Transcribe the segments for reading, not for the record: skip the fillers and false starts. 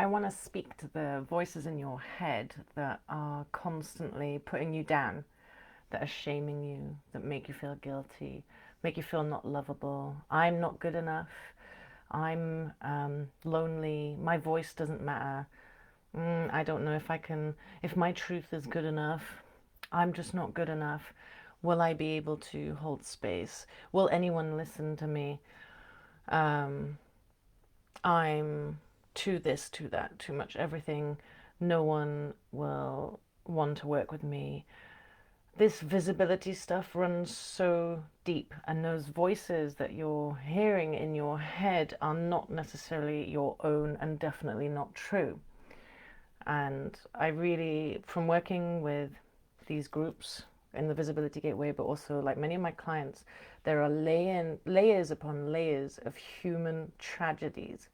I want to speak to the voices in your head that are constantly putting you down, that are shaming you, that make you feel guilty, make you feel not lovable. I'm not good enough. I'm lonely. My voice doesn't matter. I don't know if my truth is good enough. I'm just not good enough. Will I be able to hold space? Will anyone listen to me? Um, I'm too this, too that, too much everything. No one will want to work with me. This visibility stuff runs so deep, and those voices that you're hearing in your head are not necessarily your own and definitely not true. And I really, from working with these groups in the Visibility Gateway, but also like many of my clients, there are layers upon layers of human tragedies.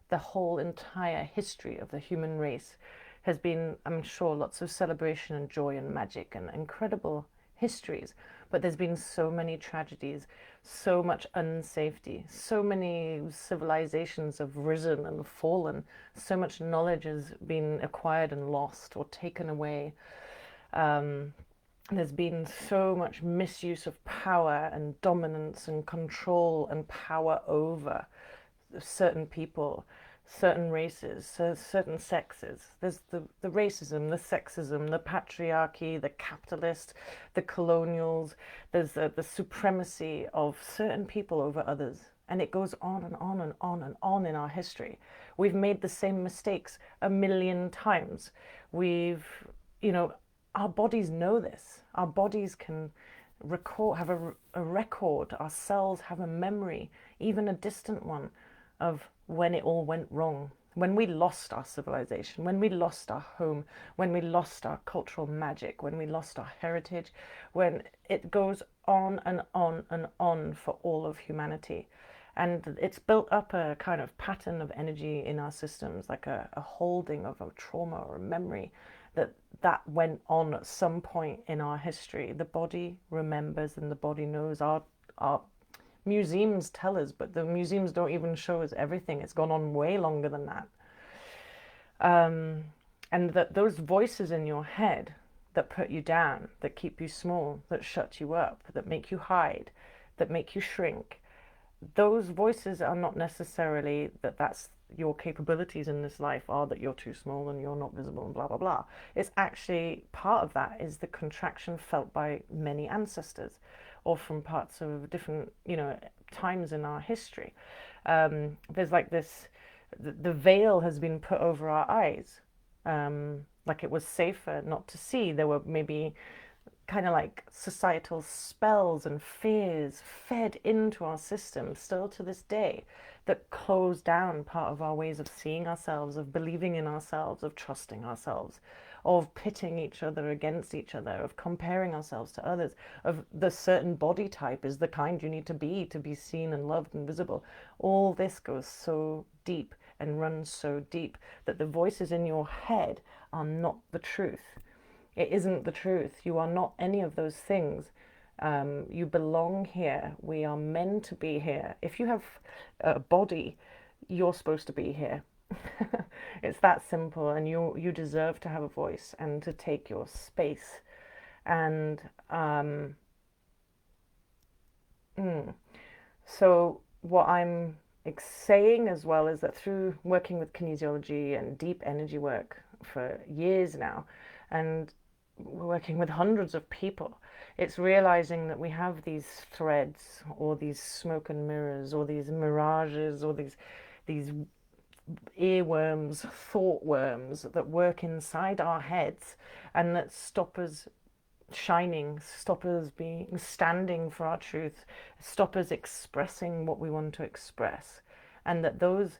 The whole entire history of the human race has been, I'm sure, lots of celebration and joy and magic and incredible histories. But there's been so many tragedies, so much unsafety, so many civilizations have risen and fallen, so much knowledge has been acquired and lost or taken away. Um, there's been so much misuse of power and dominance and control and power over certain people, certain races, certain sexes. There's the racism, the sexism, the patriarchy, the capitalist, the colonials. There's the supremacy of certain people over others. And it goes on and on and on and on in our history. We've made the same mistakes a million times. We've, you know, our bodies know this. Our bodies can have a record. Our cells have a memory, even a distant one, of when it all went wrong, when we lost our civilization, when we lost our home, when we lost our cultural magic, when we lost our heritage, when it goes on and on and on for all of humanity. And it's built up a kind of pattern of energy in our systems, like a holding of a trauma or a memory that went on at some point in our history. The body remembers and the body knows. Our museums tell us, but the museums don't even show us everything. It's gone on way longer than that. And that those voices in your head that put you down, that keep you small, that shut you up, that make you hide, that make you shrink, those voices are not necessarily that's your capabilities in this life are that you're too small and you're not visible and blah blah blah. It's actually part of that is the contraction felt by many ancestors or from parts of different times in our history. There's like this, the veil has been put over our eyes, like it was safer not to see. There were maybe kind of like societal spells and fears fed into our system still to this day that close down part of our ways of seeing ourselves, of believing in ourselves, of trusting ourselves, of pitting each other against each other, of comparing ourselves to others, of the certain body type is the kind you need to be seen and loved and visible. All this goes so deep and runs so deep that the voices in your head are not the truth. It isn't the truth. You are not any of those things. You belong here. We are meant to be here. If you have a body, you're supposed to be here. It's that simple, and you deserve to have a voice and to take your space. And so what I'm saying as well is that through working with kinesiology and deep energy work for years now, and working with hundreds of people, it's realizing that we have these threads or these smoke and mirrors or these mirages or these earworms, thought worms that work inside our heads and that stop us shining, stop us standing for our truth, stop us expressing what we want to express. And that those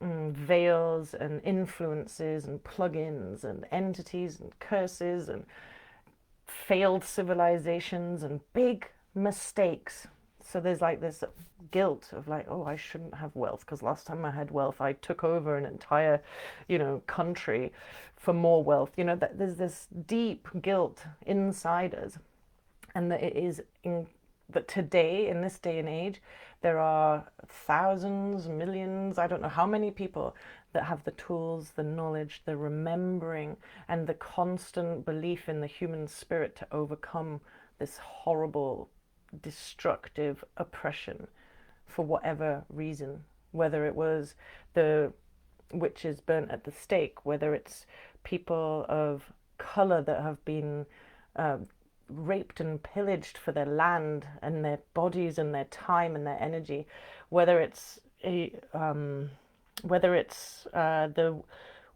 veils and influences and plugins and entities and curses and failed civilizations and big mistakes. So there's like this guilt of like, oh, I shouldn't have wealth because last time I had wealth, I took over an entire, country for more wealth. That there's this deep guilt inside us, and that it is that today, in this day and age, there are thousands, millions, I don't know how many people that have the tools, the knowledge, the remembering, and the constant belief in the human spirit to overcome this horrible, destructive oppression for whatever reason, whether it was the witches burnt at the stake, whether it's people of color that have been uh, raped and pillaged for their land and their bodies and their time and their energy, whether it's the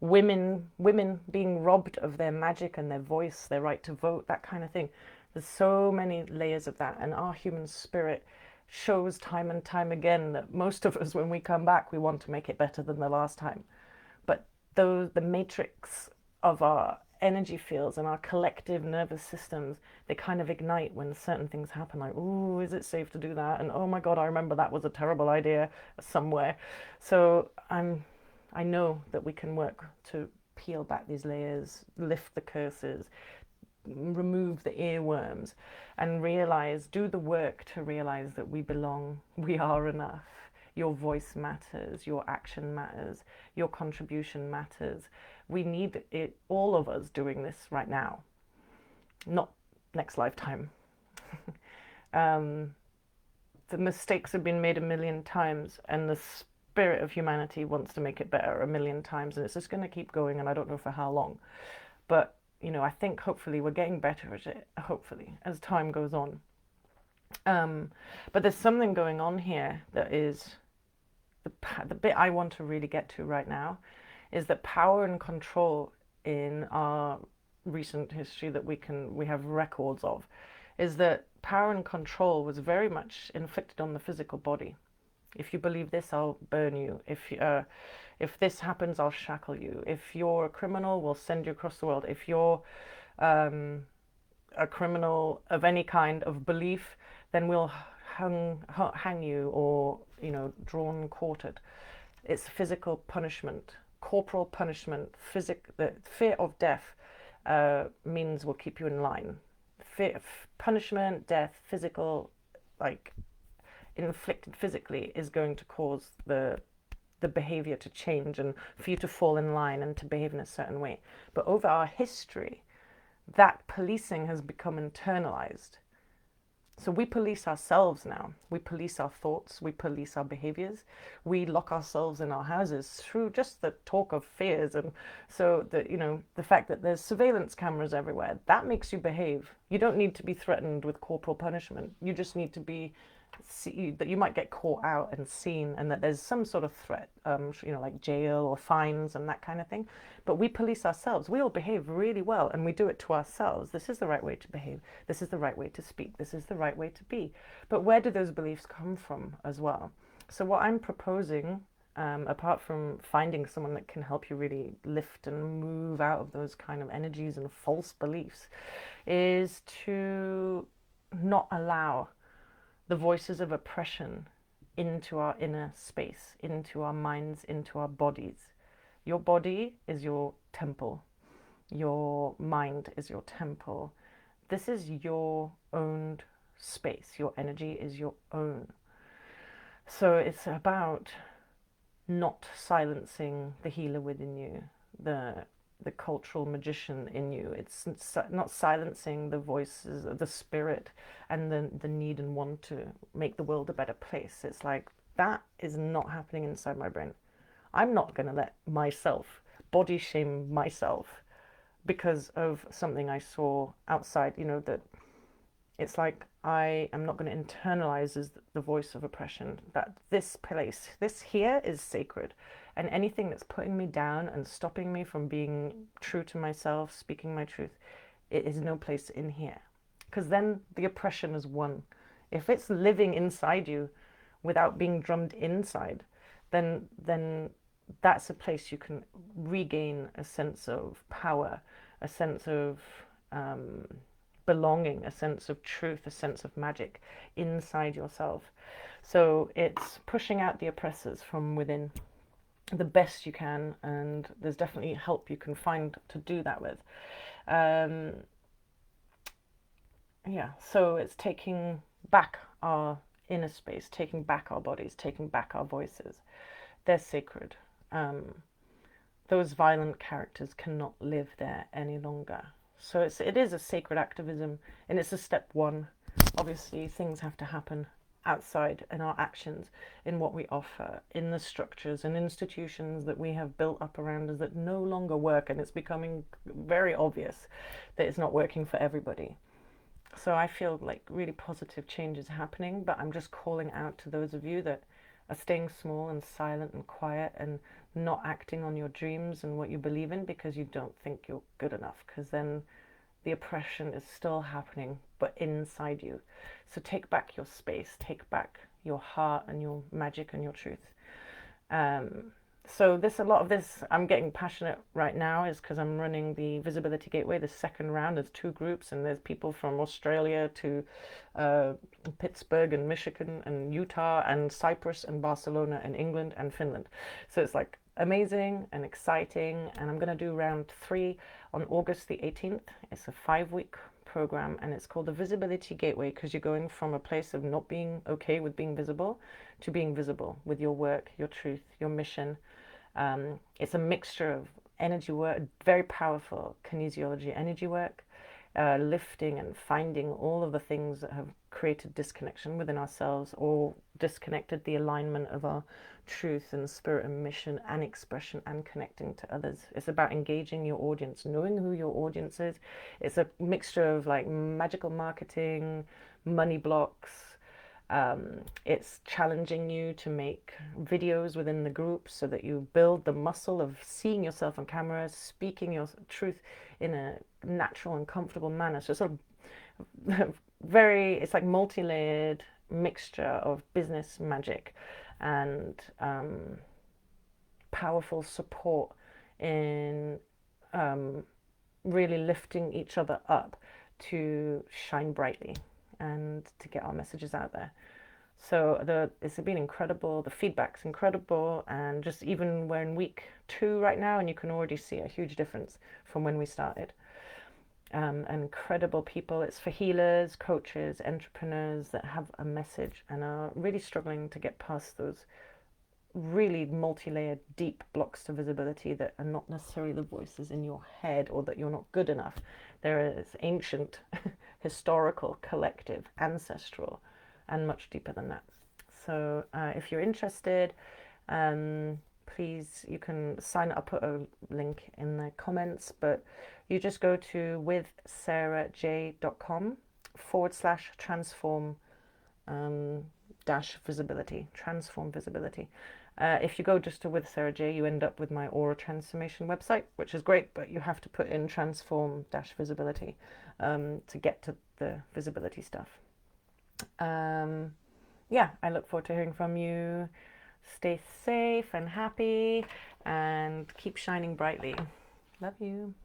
women being robbed of their magic and their voice, their right to vote, that kind of thing. There's so many layers of that, and our human spirit shows time and time again that most of us, when we come back, we want to make it better than the last time. But the matrix of our energy fields and our collective nervous systems, they kind of ignite when certain things happen, like, oh, is it safe to do that? And oh my God, I remember that was a terrible idea somewhere. So I know that we can work to peel back these layers, lift the curses, remove the earworms, and do the work to realize that we belong, we are enough. Your voice matters, your action matters, your contribution matters. We need it, all of us doing this right now, not next lifetime. The mistakes have been made a million times, and the spirit of humanity wants to make it better a million times, and it's just going to keep going, and I don't know for how long. But I think hopefully we're getting better at it, hopefully, as time goes on. But there's something going on here that is the bit I want to really get to right now, is that power and control in our recent history that we have records of, is that power and control was very much inflicted on the physical body. If you believe this, I'll burn you. If this happens, I'll shackle you. If you're a criminal, we'll send you across the world. If you're a criminal of any kind of belief, then we'll hang you, or drawn, quartered. It's physical punishment, corporal punishment. The fear of death means we'll keep you in line. Punishment, death, physical, like inflicted physically, is going to cause the behavior to change and for you to fall in line and to behave in a certain way. But over our history, that policing has become internalized. So we police ourselves now. We police our thoughts. We police our behaviors. We lock ourselves in our houses through just the talk of fears. And so the fact that there's surveillance cameras everywhere, that makes you behave. You don't need to be threatened with corporal punishment. You just need to be that you might get caught out and seen, and that there's some sort of threat, like jail or fines and that kind of thing. But we police ourselves. We all behave really well, and we do it to ourselves. This is the right way to behave. This is the right way to speak. This is the right way to be. But where do those beliefs come from as well? So what I'm proposing, apart from finding someone that can help you really lift and move out of those kind of energies and false beliefs, is to not allow the voices of oppression into our inner space, into our minds, into our bodies. Your body is your temple. Your mind is your temple. This is your owned space. Your energy is your own. So it's about not silencing the healer within you, the cultural magician in you. It's not silencing the voices of the spirit and the need and want to make the world a better place. It's like, that is not happening inside my brain. I'm not going to let myself body shame myself because of something I saw outside, that it's like, I am not going to internalize as the voice of oppression, that this place, this here, is sacred. And anything that's putting me down and stopping me from being true to myself, speaking my truth, it is no place in here. Because then the oppression is won. If it's living inside you without being drummed inside, then that's a place you can regain a sense of power, a sense of belonging, a sense of truth, a sense of magic inside yourself. So it's pushing out the oppressors from within the best you can, and there's definitely help you can find to do that with. So it's taking back our inner space, taking back our bodies, taking back our voices. They're sacred. those violent characters cannot live there any longer. So it is a sacred activism, and it's a step one. Obviously, things have to happen outside in our actions, in what we offer, in the structures and institutions that we have built up around us that no longer work, and it's becoming very obvious that it's not working for everybody. So I feel like really positive change is happening, but I'm just calling out to those of you that are staying small and silent and quiet and not acting on your dreams and what you believe in because you don't think you're good enough, because then the oppression is still happening, but inside you. So take back your space, take back your heart and your magic and your truth. Um, so a lot of this, I'm getting passionate right now is because I'm running the Visibility Gateway, the second round. There's two groups, and there's people from Australia to uh, Pittsburgh and Michigan and Utah and Cyprus and Barcelona and England and Finland. So it's like amazing and exciting. And I'm going to do round 3 on August the 18th. It's a 5-week program, and it's called the Visibility Gateway because you're going from a place of not being okay with being visible to being visible with your work, your truth, your mission. It's a mixture of energy work, very powerful kinesiology energy work, lifting and finding all of the things that have created disconnection within ourselves or disconnected the alignment of our truth and spirit and mission and expression and connecting to others. It's about engaging your audience, knowing who your audience is. It's a mixture of like magical marketing, money blocks. It's challenging you to make videos within the group so that you build the muscle of seeing yourself on camera, speaking your truth in a natural and comfortable manner. So it's sort of it's like multi-layered mixture of business magic and powerful support in really lifting each other up to shine brightly and to get our messages out there. So it's been incredible. The feedback's incredible, and just even we're in week 2 right now, and you can already see a huge difference from when we started. Incredible people. It's for healers, coaches, entrepreneurs that have a message and are really struggling to get past those really multi-layered, deep blocks to visibility that are not necessarily the voices in your head or that you're not good enough. There is ancient, historical, collective, ancestral, and much deeper than that. So if you're interested, please, you can sign up. I'll put a link in the comments, but you just go to withsarahj.com/transform dash visibility, transform visibility. If you go just to With Sarah J, you end up with my aura transformation website, which is great, but you have to put in transform dash visibility to get to the visibility stuff. Yeah, I look forward to hearing from you. Stay safe and happy and keep shining brightly. Love you.